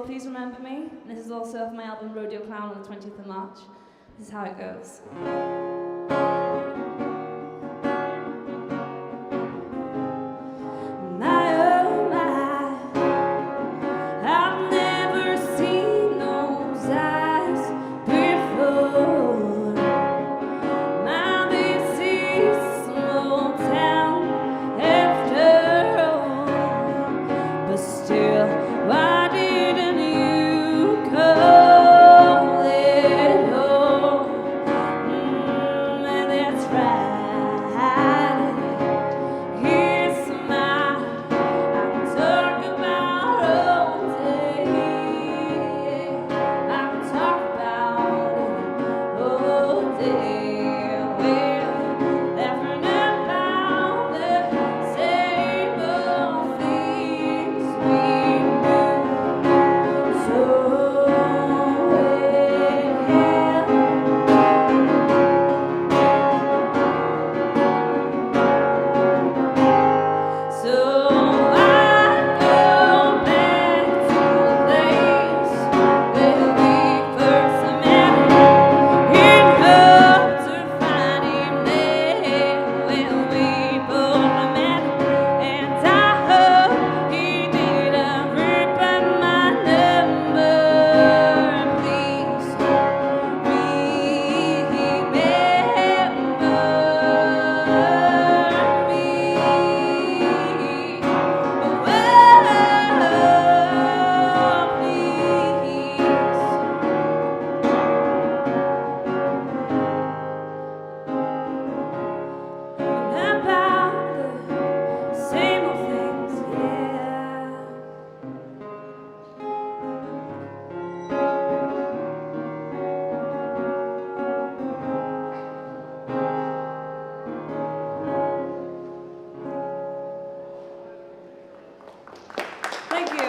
Please Remember Me. And this is also off my album Rodeo Clown on the 20th of March. This is how it goes. Thank you.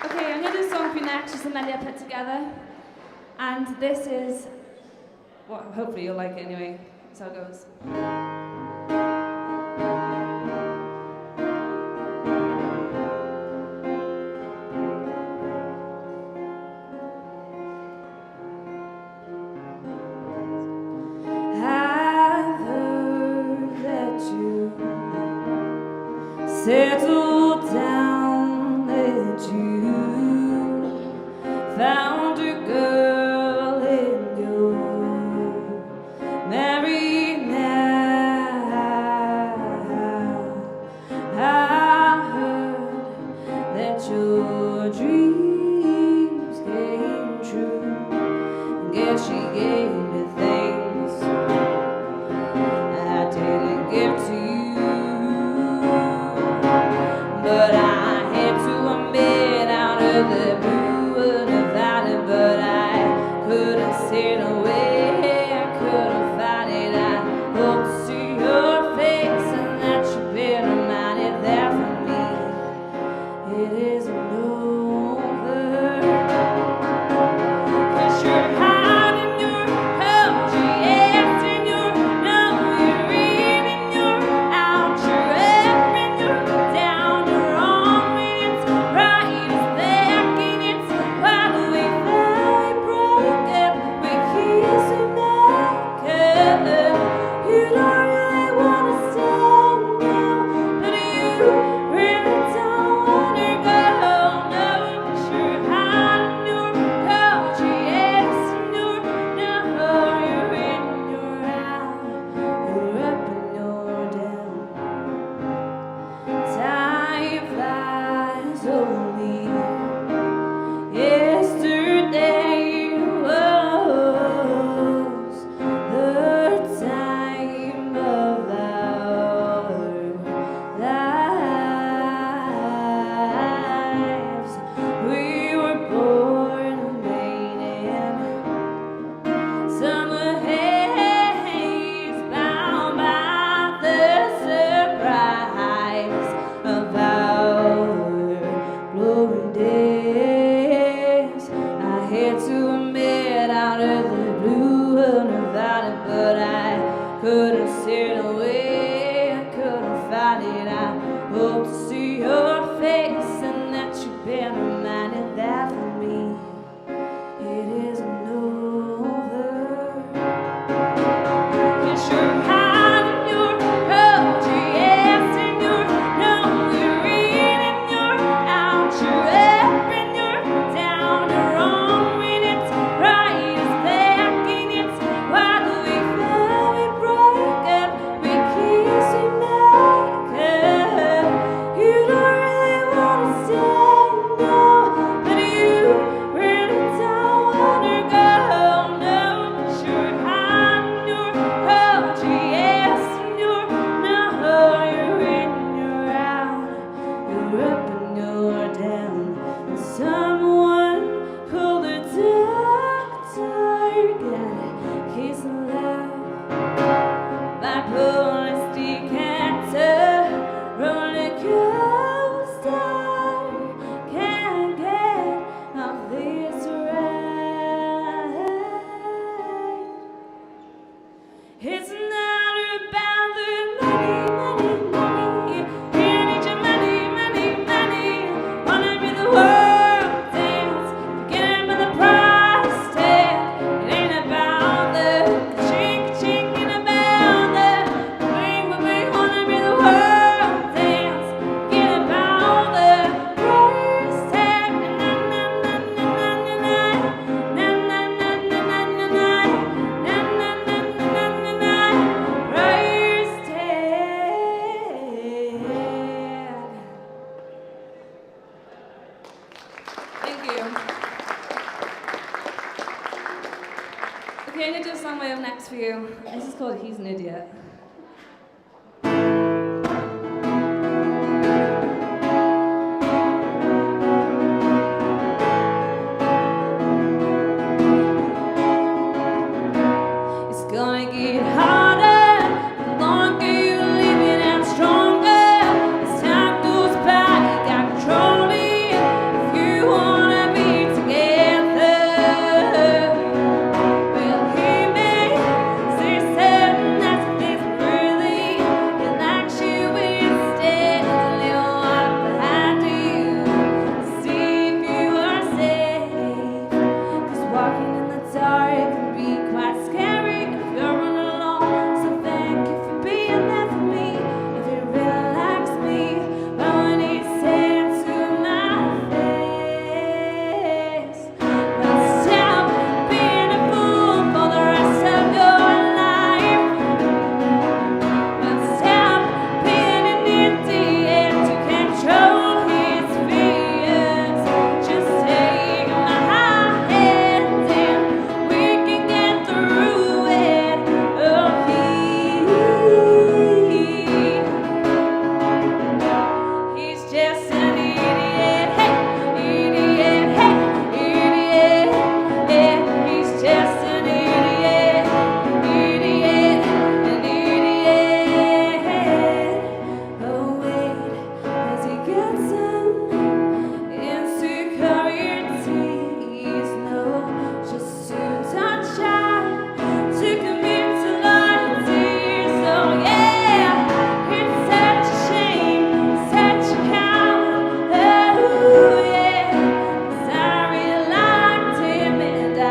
Okay, I'm going to do a song for you next, just a medley I put together. And this is, well, hopefully you'll like it anyway. That's how it goes. Settled down that you found a girl and you're married now. I heard that your dreams came true. Guess she gave me things I didn't give to you. But I had to admit out of the blue without it, but I couldn't sit away, I couldn't fight it. I hope to see your face and that you've been reminded that for me it isn't over. 'Cause you're hiding your culture, yes, and you're no, you're in and you're out, you're up and you're down. Couldn't sit away, I couldn't fight it. I hope to see your face and that you've been Okay, I'm gonna do a song way up next for you. This is called He's an Idiot. It's gonna get harder the longer you live it and stronger. As time goes by, you got control it if you wanna be together. Well, he may say certain that things really he likes you instead. And he'll walk behind you to see if you are safe. 'Cause walking in the dark can be quite scary if you're all alone. So thank you for being there for me if he really likes me. But when he said to my face, well, stop being a fool for the rest of your life. Well, stop being an idiot to control his fears. Just take my hand and we can get through it. Oh, he's just an idiot. Hey, idiot. Hey, idiot. Yeah, he's just an idiot. Idiot, an idiot. Oh, wait, as he gets some insecurities, no, just too shy to commit to loyalty. So yeah, it's such a shame, such a coward. Oh yeah, 'cause I really liked him and I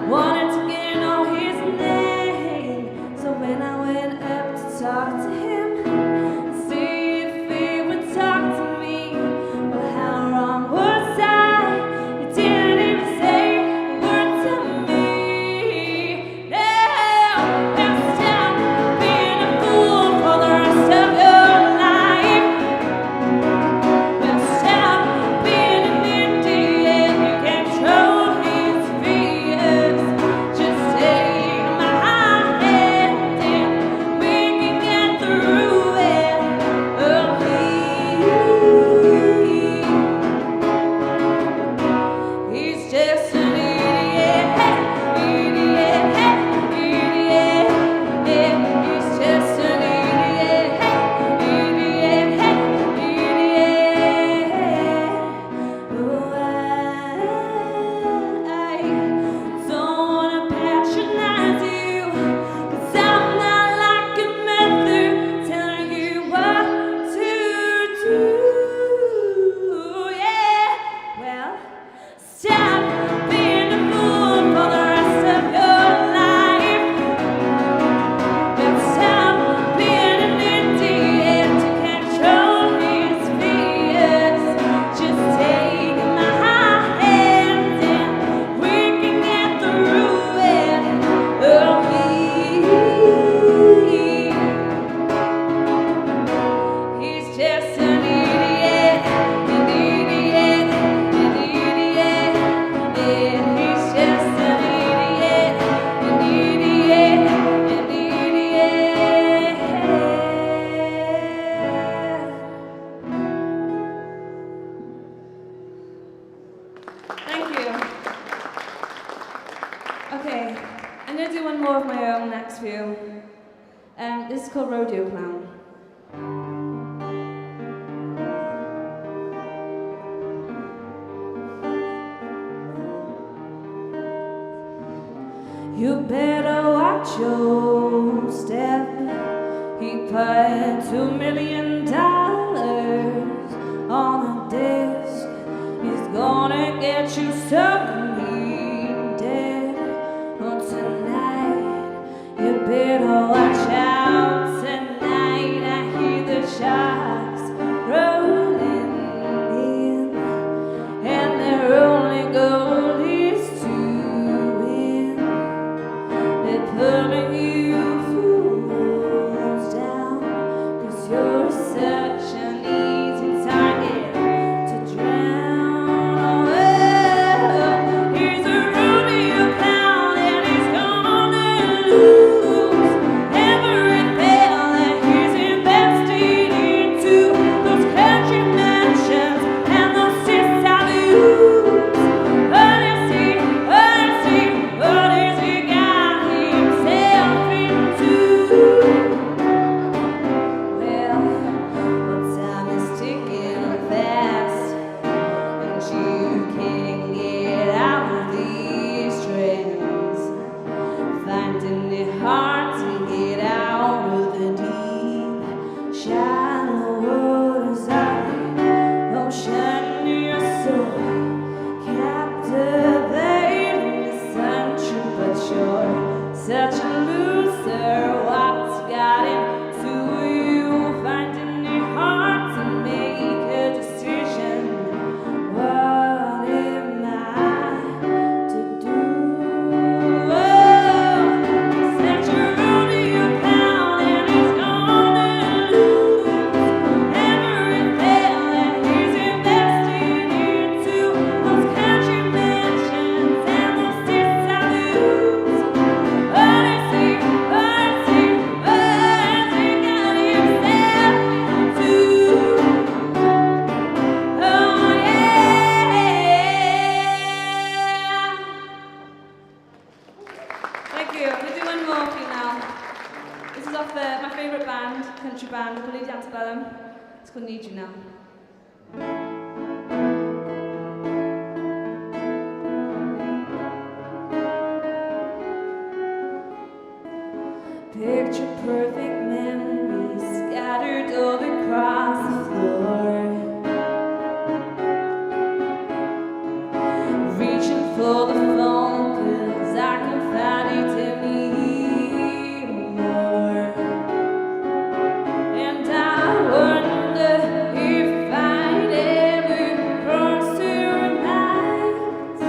wanted to get to know his name. So when I went up to talk to him, see if he would talk to me, well, how wrong was I? He didn't even say a word to me. Now, stop being a fool for the rest of your life. Well, stop being an idiot. You control his fears. Just take my hand and we can get through it. Oh, he's just an idiot. Hey, idiot. Hey, idiot. Yeah, he's just an idiot. Hey, idiot. Hey, idiot. Oh, I don't wanna patronize you, 'cause I'm not like a mother telling you what to do. Yeah, well, stop being a fool for the rest of your life. Well, stop being an idiot to control his fears. Just take my hand and we can get through it. Oh, he's just an idiot, an idiot, an idiot. Yeah, he's just an idiot, an idiot, an idiot. Thank you. Okay, I'm gonna do one more of my own next for you. This is called Rodeo Clown. You better watch your step. He put $2 million on a disc. He's gonna get you stuck and dead. Oh, tonight you better watch out. Tonight I hear the sharks rolling in, and their only goal is to win. They're pulling you fools down, 'cause you're such an easy target to drown. Oh, country band called Lady Antebellum. It's called Need You Now. Picture perfect memories scattered all across the floor. Reaching for the phone 'cause I can find it anymore. And I wonder if I'd ever cross your mind.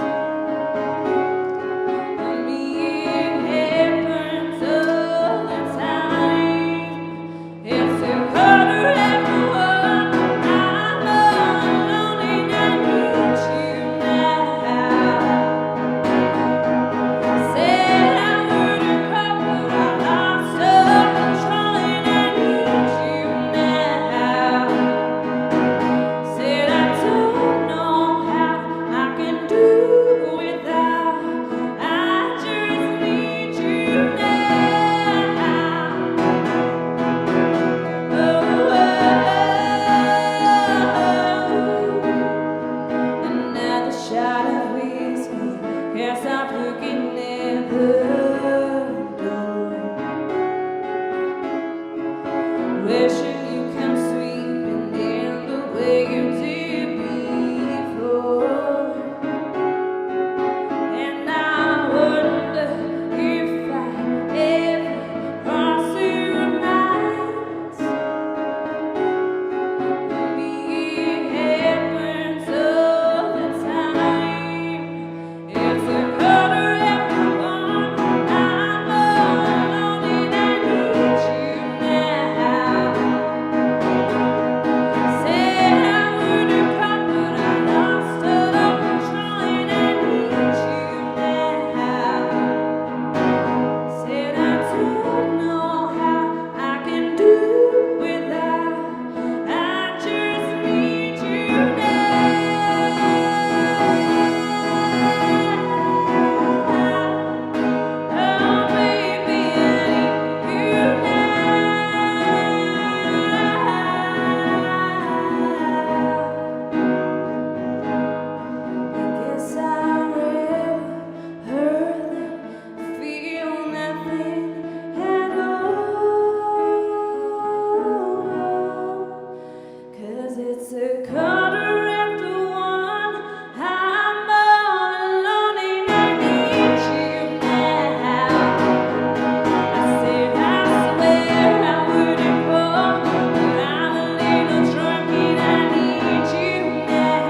Me, it happens all the time. It's a quarter after one. I'm alone and I need you now. Said I wouldn't call, but I lost all control and I need you now. Said I don't know how I can do without. I just need you now. Another shot of whiskey. Can't stop looking at the door. Wishing you come sweeping in the way you did before. And I wonder if I ever cross your mind. Me, it happens all the time. It's a quarter after one. I'm alone and I need you now. Said I wouldn't call, but I lost all control and I need you now. Said I don't know how I can do without. I just need you now. Oh baby, I need you now. I guess I read, heard them, feel nothing at all. 'Cause it's a quarter after one. I'm all alone and I need you now. I said I swear I wouldn't call, but I'm a little drunk and I need you now.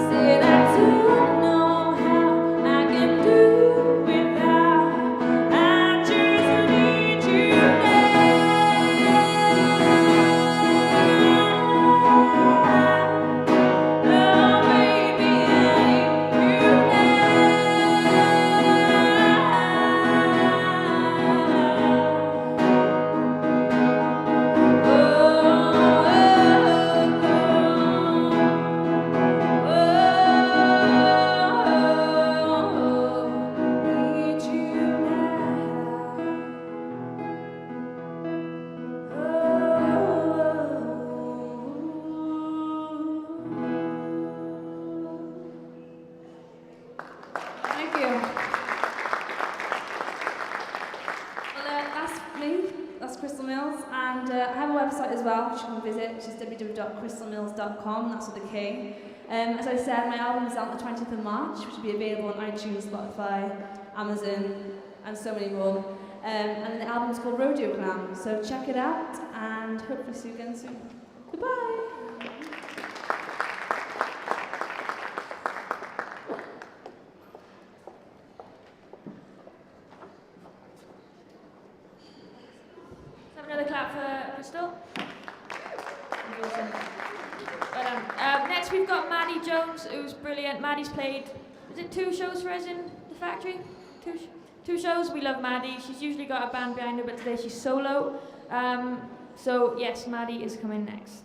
Said I don't know how I can do without. I just need you now. Oh baby, I need you Thank you. Well, that's me. That's Crystal Mills, and I have a website as well, which you can visit, which is www.crystalmills.com. That's with a K. As I said, my album is out on the 20th of March, which will be available on iTunes, Spotify, Amazon, and so many more. And the album is called Rodeo Clown. So check it out, and hopefully see you again soon. Goodbye. Let's have another clap for Crystal. Awesome. Well done. Next we've got Maddie Jones, who's brilliant. Maddie's played, is it 2 shows for us in the factory? Two shows. We love Maddie. She's usually got a band behind her, but today she's solo. So yes, Maddie is coming next.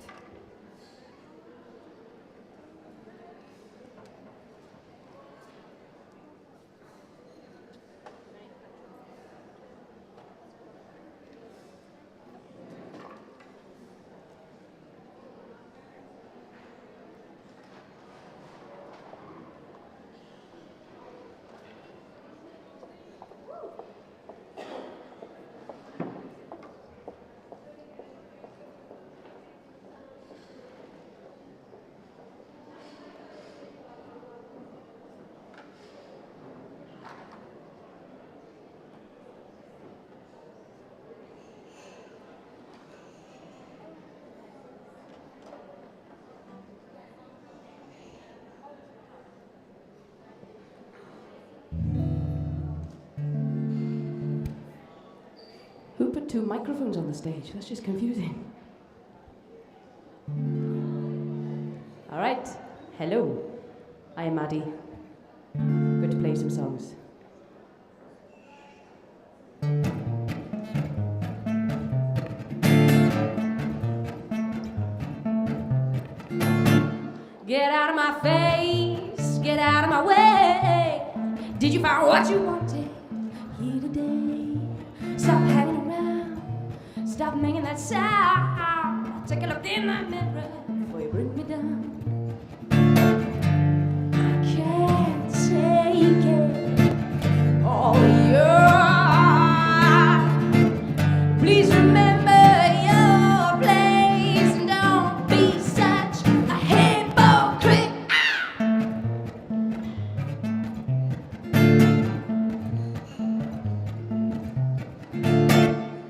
two microphones on the stage. That's just confusing. All right. Hello. I am Maddie. Going to play some songs. Get out of my face, get out of my way. Did you find what you wanted here today? Stop hanging around, stop making that sound. Take a look in the mirror before you bring me down. I can't take it all you. Please remember your place and don't be such a hypocrite.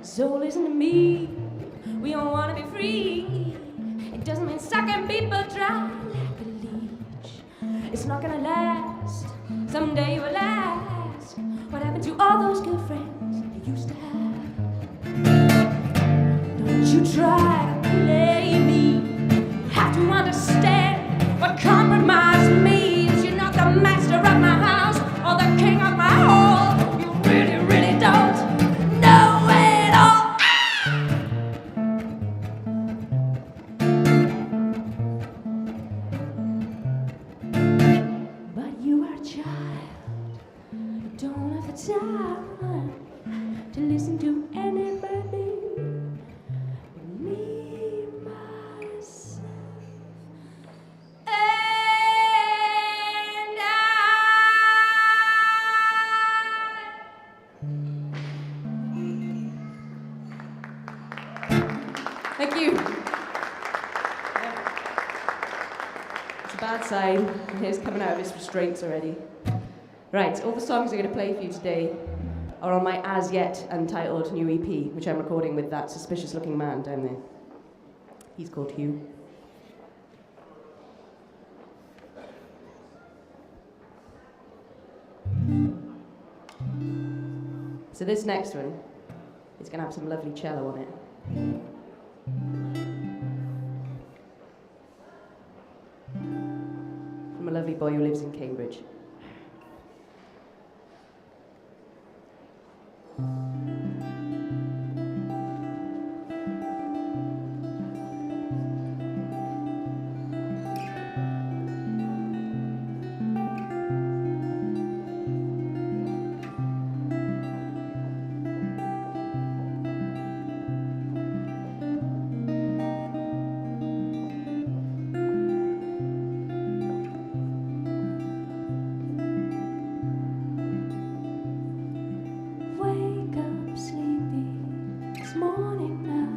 So listen to me, we all wanna be free. It doesn't mean sucking people dry like a leech. It's not gonna last, someday you will ask, what happened to all those good friends you used to have? Don't you try to play me, you have to understand what compromise means. You're not the master of my house or the king of my hall. You really, really don't know it all. But you are a child, you don't have the time to listen to anybody but me, myself, and I. Thank you. It's a bad sign. He's coming out of his restraints already. Right, all the songs I'm going to play for you today are on my as yet untitled new EP, which I'm recording with that suspicious looking man down there. He's called Hugh. So this next one is going to have some lovely cello on it. From a lovely boy who lives in Cambridge. Wake up, sleepy, it's morning now.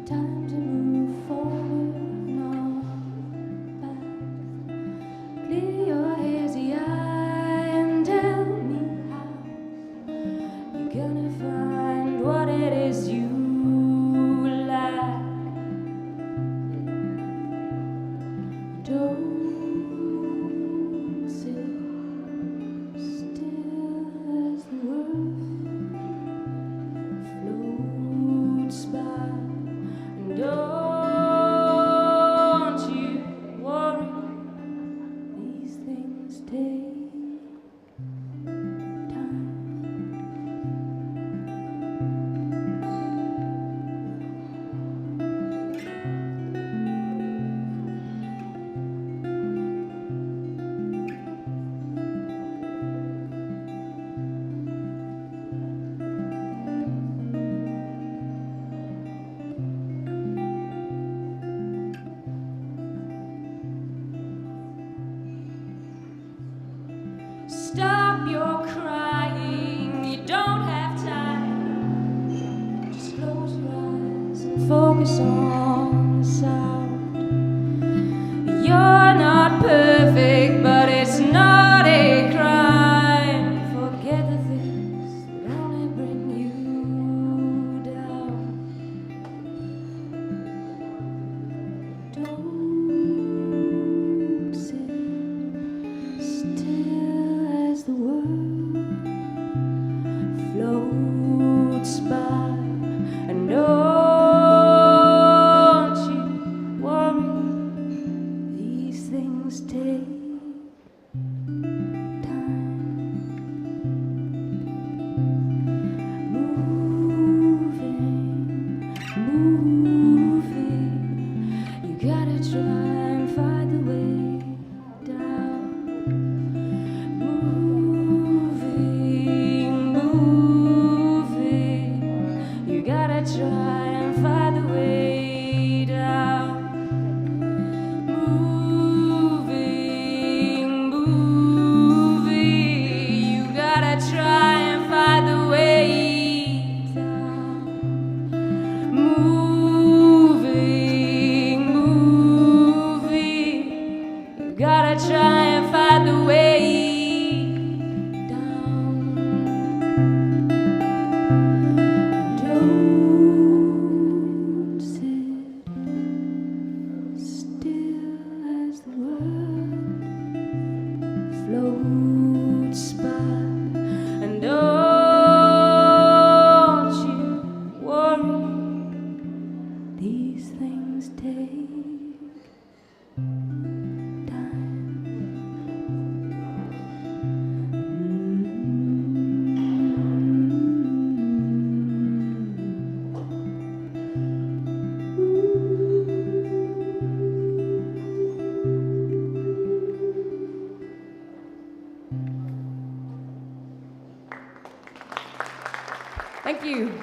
Time to move forward, not back. Clear your hazy eye and tell me how you're gonna find what it is you lack. Don't sit still as the world floats by, and don't you worry, these things take time. Stop your crying, you don't have time. Just close your eyes and focus on the sound. You're not perfect, but it's not a crime. Forget the things that only bring you down. Don't sit still as the world floats by. things take time. Moving, you gotta try and find the way down. Moving, you gotta try and find the way down. Moving, you gotta try and find the way down. Moving, you gotta try and find the way down. Don't sit still as the world floats by, and don't you worry, these things take time. Thank you.